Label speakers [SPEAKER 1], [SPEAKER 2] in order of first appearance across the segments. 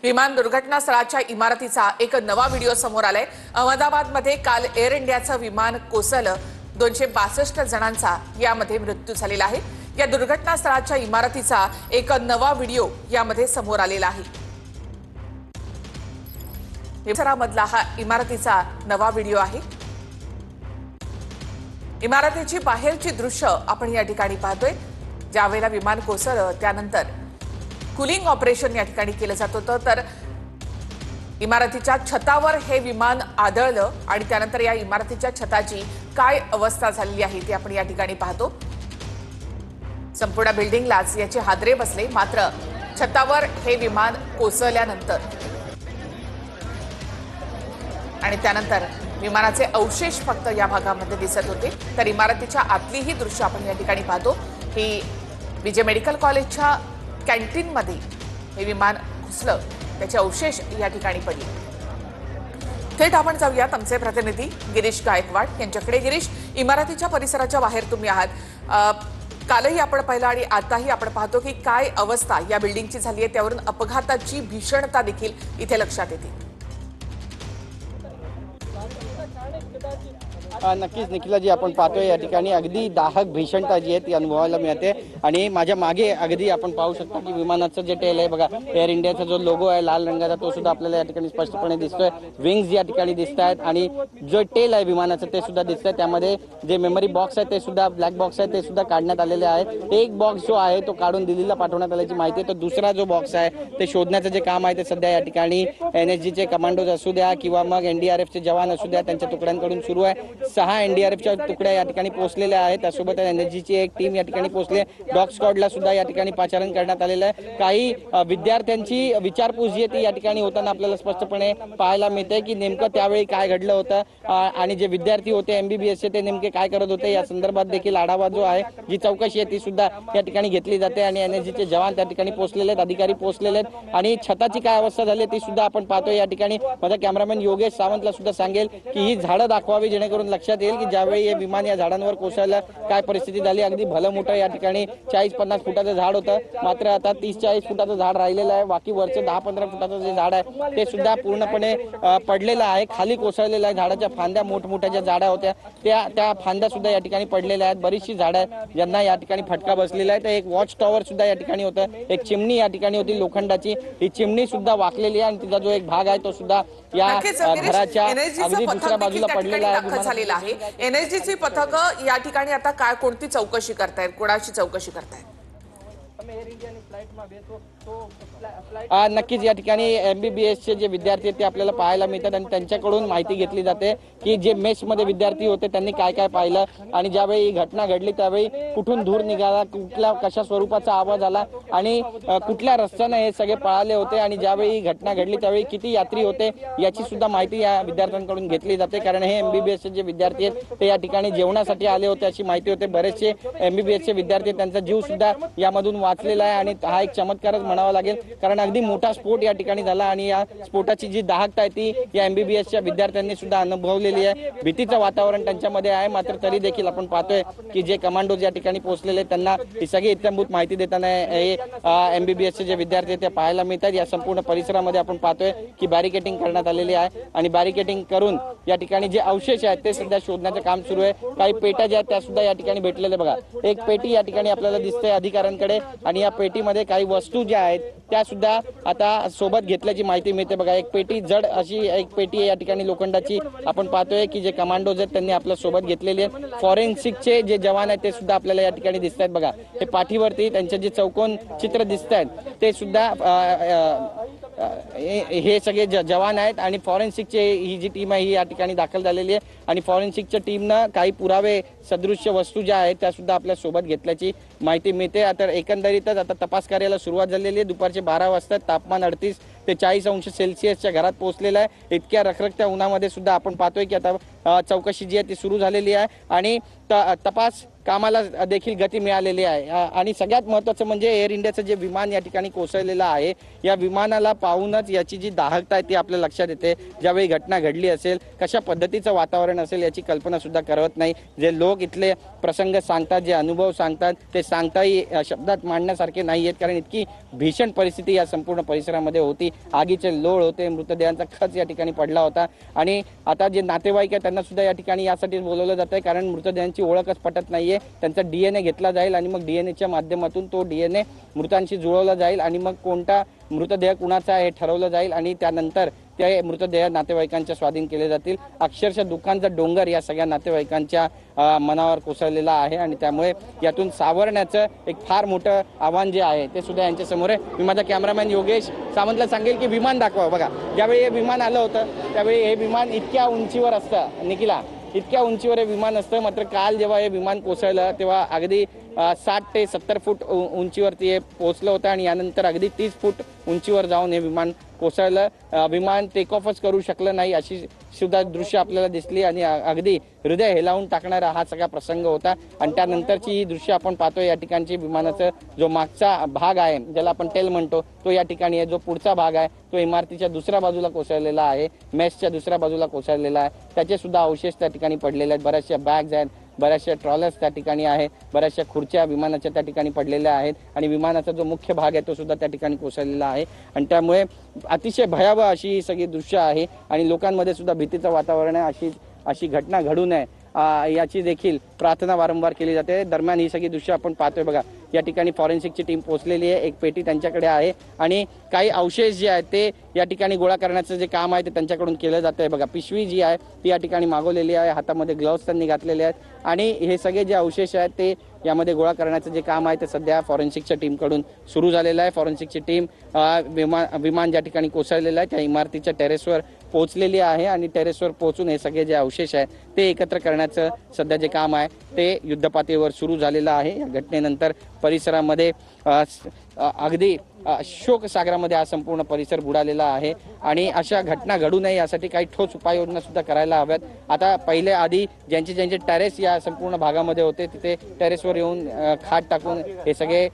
[SPEAKER 1] विमान दुर्घटना स्थळाच्या इमारतीचा एक नवा व्हिडिओ समोर आलाय। अहमदाबादमध्ये काल एअर इंडियाचं विमान कोसळलं। 262 जणांचा यामध्ये मृत्यू झालेला आहे। या दुर्घटना स्थळाच्या इमारतीचा एक नवा व्हिडिओ यामध्ये समोर आलेला आहे। परिसरामधला हा इमारतीचा नवा व्हिडिओ आहे। इमारतीची बाहेरची दृश्य आपण या ठिकाणी पाहतोय। ज्यावेळेला विमान कोसळलं त्यानंतर कूलिंग ऑपरेशन या ठिकाणी केलं जात होतं, तर इमारतीच्या छतावर हे विमान आदळलं आणि त्यानंतर या इमारतीच्या छताची काय अवस्था झालेली आहे ते आपण या ठिकाणी पाहतो। संपूर्ण बिल्डिंगलाच याचे हादरे बसले, मात्र छतावर हे विमान कोसळल्यानंतर आणि त्यानंतर विमानाचे अवशेष फक्त या भागामध्ये दिसत होते। तर इमारतीच्या आतली ही दृश्य आपण या ठिकाणी पाहतो। ही विजय मेडिकल कॉलेजच्या कॅन्टीनमध्ये हे विमान घुसलं, त्याचे अवशेष या ठिकाणी पडले। थेट आपण जाऊयात आमचे प्रतिनिधी गिरीश गायकवाड यांच्याकडे। गिरीश, इमारतीच्या परिसराच्या बाहेर तुम्ही आहात। कालही आपण पाहिलं आणि आताही आपण पाहतो की काय अवस्था या बिल्डिंगची झाली आहे, त्यावरून अपघाताची भीषणता देखील इथे लक्षात येते।
[SPEAKER 2] नक्कीच निखिलाजी, आपण पाहतोय या ठिकाणी अगदी दाहक भीषणता जी आहे ती अनुभवायला मिळते। आणि माझ्या मागे अगदी आपण पाहू शकता की विमानाचं जे टेल आहे बघा, एअर इंडियाचा जो लोगो आहे लाल रंगाचा तो सुद्धा आपल्याला या ठिकाणी स्पष्टपणे दिसतोय। विंग्स या ठिकाणी दिसत आहेत आणि जो टेल आहे विमानाचं ते सुद्धा दिसतंय। त्यामध्ये जे मेमरी बॉक्स आहे ते सुद्धा, ब्लॅक बॉक्स आहे ते सुद्धा काढण्यात आलेले आहे। एक बॉक्स जो आहे तो काढून दिल्लीला पाठवण्यात आल्याची माहिती आहे, तर दुसरा जो बॉक्स आहे ते शोधण्याचं जे काम आहे ते सध्या या ठिकाणी NSGचे कमांडोज असू द्या किंवा मग NDRFचे जवान असू द्या त्यांच्या तुकड्यांकडून सुरू आहे। 6 NDRFच्या तुकड्या या ठिकाणी पोहोचलेल्या आहेत, त्यासोबत NSGची एक टीम या ठिकाणी पोहोचली आहे। डॉग स्क्वॉडला सुद्धा या ठिकाणी पाचारण करण्यात आलेलं आहे। काही विद्यार्थ्यांची विचारपूस जी आहे ती या ठिकाणी होताना आपल्याला स्पष्टपणे पाहायला मिळते की नेमकं त्यावेळी काय घडलं होतं आणि जे विद्यार्थी होते MBBSचे ते नेमके काय करत होते या संदर्भात देखील आढावा जो आहे, जी चौकशी आहे ती सुद्धा या ठिकाणी घेतली जाते। आणि NSGचे जवान त्या ठिकाणी पोहोचलेले आहेत, अधिकारी पोहोचलेले आहेत आणि छताची काय अवस्था झाली ती सुद्धा आपण पाहतोय या ठिकाणी। माझा कॅमेरामॅन योगेश सावंतला सुद्धा सांगेल की ही झाडं दाखवावी जेणेकरून लक्षात येईल की ज्यावेळी हे विमान या झाडांवर कोसळलं काय परिस्थिती झाली। अगदी भलं मोठं या ठिकाणी 40-50 फुटाचं झाड होतं, मात्र आता 30-40 फुटाचं झाड राहिलेलं आहे। बाकी वरचे 10-15 फुटाचं जे झाड आहे ते सुद्धा पूर्णपणे पडलेलं आहे, खाली कोसळलेलं आहे। झाडाच्या फांद्या मोठमोठ्या ज्या झाडा होत्या त्या फांद्या सुद्धा या ठिकाणी पडलेल्या आहेत। बरीचशी झाडं आहेत ज्यांना या ठिकाणी फटका बसलेला आहे। तर एक वॉच टॉवर सुद्धा या ठिकाणी होतं, एक चिमणी या ठिकाणी होती लोखंडाची, ही चिमणी सुद्धा वाकलेली आहे आणि तिचा जो एक भाग आहे तो सुद्धा या घराच्या अगदी दुसऱ्या बाजूला पडलेला आहे।
[SPEAKER 1] NSGची पथक या ठिकाणी आता काय कोणती चौकशी करतायत, कोणाची चौकशी करतायत?
[SPEAKER 2] नक्कीच या ठिकाणी MBBSचे जे विद्यार्थी आहेत ते आपल्याला पाहायला मिळतात आणि त्यांच्याकडून माहिती घेतली जाते की जे मेसमध्ये विद्यार्थी होते त्यांनी काय काय पाहिलं आणि ज्यावेळी ही घटना घडली त्यावेळी कुठून धूर निघाला, कुठल्या कशा स्वरूपाचा आवाज आला आणि कुठल्या रस्त्याने हे सगळे पळाले होते आणि ज्यावेळी ही घटना घडली त्यावेळी किती यात्री होते याची सुद्धा माहिती या विद्यार्थ्यांकडून घेतली जाते। कारण हे MBBSचे जे विद्यार्थी आहेत ते या ठिकाणी जेवणासाठी आले होते अशी माहिती होते। बरेचसे MBBSचे विद्यार्थी त्यांचा जीव सुद्धा यामधून वाचलेला आहे आणि हा एक चमत्कारच म्हणावा लागेल, कारण अगदी मोठा स्फोट या ठिकाणी झाला आणि या स्फोटाची जी दाहकता आहे ती या MBBSच्या विद्यार्थ्यांनी सुद्धा अनुभवलेली आहे। भीतीचं वातावरण त्यांच्यामध्ये आहे, मात्र तरी देखील आपण पाहतोय की जे कमांडोज या ठिकाणी पोहोचलेले त्यांना ही सगळी इत्थंभूत माहिती देताना हे MBBSचे जे विद्यार्थी आहेत ते पाहायला मिळतात। या संपूर्ण परिसरामध्ये आपण पाहतोय की बॅरिकेडिंग करण्यात आलेली आहे आणि बॅरिकेडिंग करून या ठिकाणी जे अवशेष आहेत ते सुद्धा शोधण्याचं काम सुरू आहे। काही पेट्या ज्या आहेत त्या सुद्धा या ठिकाणी भेटलेल्या बघा, एक पेटी या ठिकाणी आपल्याला दिसते अधिकाऱ्यांकडे आणि या पेटीमध्ये काही वस्तू ज्या आहेत त्या सुद्धा आता सोबत घेतल्याची माहिती मिळते बघा। एक पेटी, जड अशी एक पेटी या ठिकाणी लोखंडाची आपण पाहतोय की जे कमांडोज आहेत त्यांनी आपल्या सोबत घेतलेली आहे। फॉरेन्सिकचे जे जवान आहेत ते सुद्धा आपल्याला या ठिकाणी दिसत आहेत बघा। हे पाठीवरती त्यांचे जे चौकोन चित्र दिसत आहेत ते सुद्धा हे सगळे जवान आहेत आणि फॉरेन्सिकचे ही जी टीम आहे ही या ठिकाणी दाखल झालेली आहे आणि फॉरेन्सिकच्या टीमनं काही पुरावे सदृश्य वस्तू ज्या आहेत त्या सुद्धा आपल्या सोबत घेतल्याची माहिती मिळते। आता एकंदरीतच आता तपास कार्याला सुरुवात झालेली आहे। दुपारचे 12 वाजता तापमान 38 ते 40 अंश सेल्सिअसच्या घरात पोहोचलेलं आहे। इतक्या रखरखत्या उन्हामध्ये सुद्धा आपण पाहतोय की आता चौकशी जी आहे ती सुरू झालेली आहे आणि तपास कामाला देखील गती मिळालेली आहे। आणि सगळ्यात महत्त्वाचं म्हणजे एअर इंडियाचं जे विमान या ठिकाणी कोसळलेलं आहे या विमानाला पाहूनच याची जी दाहकता आहे ती आपल्या लक्षात येते। ज्यावेळी घटना घडली असेल कशा पद्धतीचं वातावरण असेल याची कल्पना सुद्धा करत नाही। जे लोक इथले प्रसंग सांगतात, जे अनुभव सांगतात ते सांगताही शब्दात मांडण्यासारखे नाही आहेत, कारण इतकी भीषण परिस्थिती या संपूर्ण परिसरामध्ये होती. आगीचे लोळ होते, मृतदेहांचा खच या ठिकाणी पडला होता आणि आता जे नातेवाईक आहेत त्यांना सुद्धा या ठिकाणी यासाठी बोलवलं जात आहे, कारण मृतदेहांची ओळखच पटत नाहीये. त्यांचा DNA घेतला जाईल आणि मग DNAच्या माध्यमातून तो DNA मृतांशी जुळवला जाईल आणि मग कोणता मृतदेह कुणाचा आहे हे ठरवलं जाईल आणि त्यानंतर ते मृतदेह नातेवाईकांच्या स्वाधीन केले जातील. अक्षरशः दुःखांचा डोंगर या सगळ्या नातेवाईकांच्या मनावर कोसळलेला आहे आणि त्यामुळे यातून सावरण्याचं एक फार मोठं आव्हान जे आहे ते सुद्धा यांच्या समोर आहे. मी माझा कॅमेरामॅन योगेश सामंतला सांगेल की विमान दाखवा. बघा, ज्यावेळी हे विमान आलं होतं त्यावेळी हे विमान इतक्या उंचीवर असतं, निखिला, इतक्या उंचीवर हे विमान असतं. मात्र काल जेव्हा हे विमान कोसळलं तेव्हा अगदी 60 ते 70 फूट उंचीवरती हे पोहोचलं होतं आणि यानंतर अगदी 30 फूट उंचीवर जाऊन हे विमान कोसळलं. विमान टेक ऑफच करू शकलं नाही अशी सुद्धा दृश्य आपल्याला दिसली आणि अगदी हृदय हेलावून टाकणारा हा सगळा प्रसंग होता. आणि त्यानंतरची ही दृश्य आपण पाहतोय. या ठिकाणची विमानाचा जो मागचा भाग आहे, ज्याला आपण टेल म्हणतो, तो या ठिकाणी आहे. जो पुढचा भाग आहे तो इमारतीच्या दुसऱ्या बाजूला कोसळलेला आहे, मेसच्या दुसऱ्या बाजूला कोसळलेला आहे. त्याचे सुद्धा अवशेष त्या ठिकाणी पडलेले आहेत. बऱ्याचशा बॅग्स आहेत, बऱ्याचशा ट्रॉलर्स त्या ठिकाणी आहे, बऱ्याचशा खुर्च्या विमानाच्या त्या ठिकाणी पडलेल्या आहेत आणि विमानाचा जो मुख्य भाग आहे तो सुद्धा त्या ठिकाणी कोसळलेला आहे. आणि त्यामुळे अतिशय भयावह अशी ही सगळी दृश्य आहे आणि लोकांमध्ये सुद्धा भीतीचं वातावरण आहे. अशी घटना घडू नये याची देखील प्रार्थना वारंवार केली जाते. दरम्यान ही सगळी दृश्य आपण पाहतोय. बघा, या ठिकाणी फॉरेन्सिकची टीम पोहोचलेली आहे. एक पेटी त्यांच्याकडे आहे आणि काही अवशेष जे आहेत ते या ठिकाणी गोळा करण्याचं जे काम आहे ते त्यांच्याकडून केलं जातं आहे. बघा, पिशवी जी आहे ती या ठिकाणी मागवलेली आहे, हातामध्ये ग्लोव्स त्यांनी घातलेले आहेत आणि हे सगळे जे अवशेष आहेत ते यामध्ये गोळा करण्याचं जे काम आहे ते सध्या फॉरेन्सिकच्या टीमकडून सुरू झालेलं आहे. फॉरेन्सिकची टीम विमान ज्या ठिकाणी कोसळलेलं आहे त्या इमारतीच्या टेरेसवर पोहोचलेली आहे आणि टेरेसवर पोहोचून हे सगळे जे अवशेष आहेत ते एकत्र करण्याचं सध्या जे काम आहे ते युद्धपातळीवर सुरू झालेलं आहे. या घटनेनंतर परिसरामध्ये अगदी शोकसागरामध्ये हा संपूर्ण परिसर बुडालेला आहे आणि अशा घटना घडू नये यासाठी काही ठोस उपाययोजना सुद्धा करायला हव्यात. आता पहिले आधी ज्यांचे टेरेस या संपूर्ण भागामध्ये होते तिथे टेरेसवर येऊन खाट टाकून हे सगळे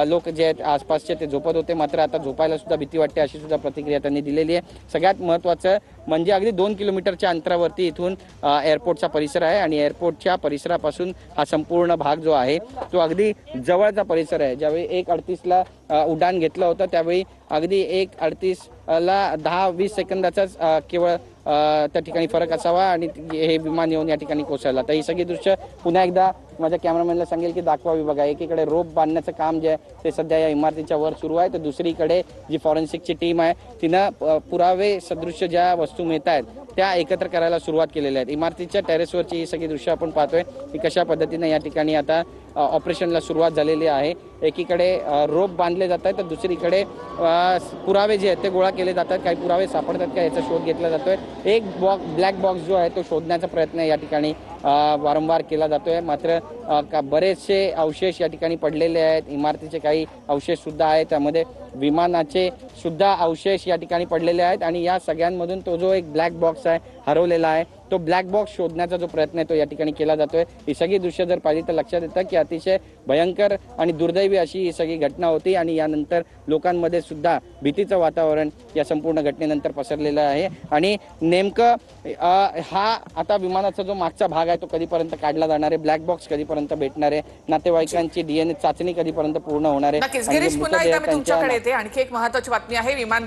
[SPEAKER 2] लोक जे आहेत आसपासचे ते झोपत होते. मात्र आता झोपायला सुद्धा भीती वाटते अशी सुद्धा प्रतिक्रिया त्यांनी दिलेली आहे. सगळ्यात महत्त्वाचं म्हणजे अगदी 2 किलोमीटरच्या अंतरावरती इथून एअरपोर्टचा परिसर आहे आणि एअरपोर्टच्या परिसरापासून हा संपूर्ण भाग जो आहे तो अगदी जवळचा परिसर आहे. ज्यावेळी 1:38ला उड्डाण घेतलं होतं त्यावेळी अगदी 1:38ला 10-20 सेकंदाचाच केवळ त्या ठिकाणी फरक असावा आणि हे विमान येऊन या ठिकाणी कोसळलं. तर ही सगळी दृश्य पुन्हा एकदा माझ्या कॅमेरामॅनला सांगेल की दाखवावी. बघा, एकीकडे रोप बांधण्याचं काम जे आहे ते सध्या या इमारतीच्या वर सुरू आहे, तर दुसरीकडे जी फॉरेन्सिकची टीम आहे तिनं पुरावे सदृश्य ज्या वस्तू मिळत आहेत त्या एकत्र करायला सुरुवात केलेल्या आहेत. इमारतीच्या टेरेसवरची ही सगळी दृश्य आपण पाहतोय की कशा पद्धतीने या ठिकाणी आता ऑपरेशनला सुरुवात झालेली आहे. एकीकडे रोप बांधले जात आहेत तर दुसरीकडे पुरावे जे आहेत ते गोळा केले जातात. काही पुरावे सापडतात का याचा शोध घेतला जातोय. एक ब्लॅक बॉक्स जो आहे तो शोधण्याचा प्रयत्न या ठिकाणी वारंवार केला जातोय. मात्र बरेचसे अवशेष या ठिकाणी पडलेले आहेत. इमारतीचे काही अवशेष सुद्धा आहेत, त्यामध्ये विमानाचे सुद्धा अवशेष या ठिकाणी पडलेले आहेत आणि या सगळ्यांमधून तो जो एक ब्लॅक बॉक्स आहे हरवलेला आहे तो ब्लॅक बॉक्स शोधण्याचा जो प्रयत्न आहे तो या ठिकाणी केला जातोय. ही सगळी दृश्य जर पाहिली तर लक्षात येतं की अतिशय भयंकर आणि दुर्दैवी अशी ही सगळी घटना होती आणि यानंतर लोकांमध्ये सुद्धा भीतीचं वातावरण या संपूर्ण घटनेनंतर पसरलेलं आहे. आणि नेमकं हा आता विमानाचा जो मागचा भाग आहे तो कधीपर्यंत काढला जाणार आहे, ब्लॅक बॉक्स कधीपर्यंत भेटणार आहे, नातेवाईकांची DNA चाचणी कधीपर्यंत पूर्ण होणार आहे.
[SPEAKER 1] नक्कीच गिरीश, पुन्हा एकदा मी तुमच्याकडे येते. आणखी एक महत्त्वाची बातमी आहे. विमान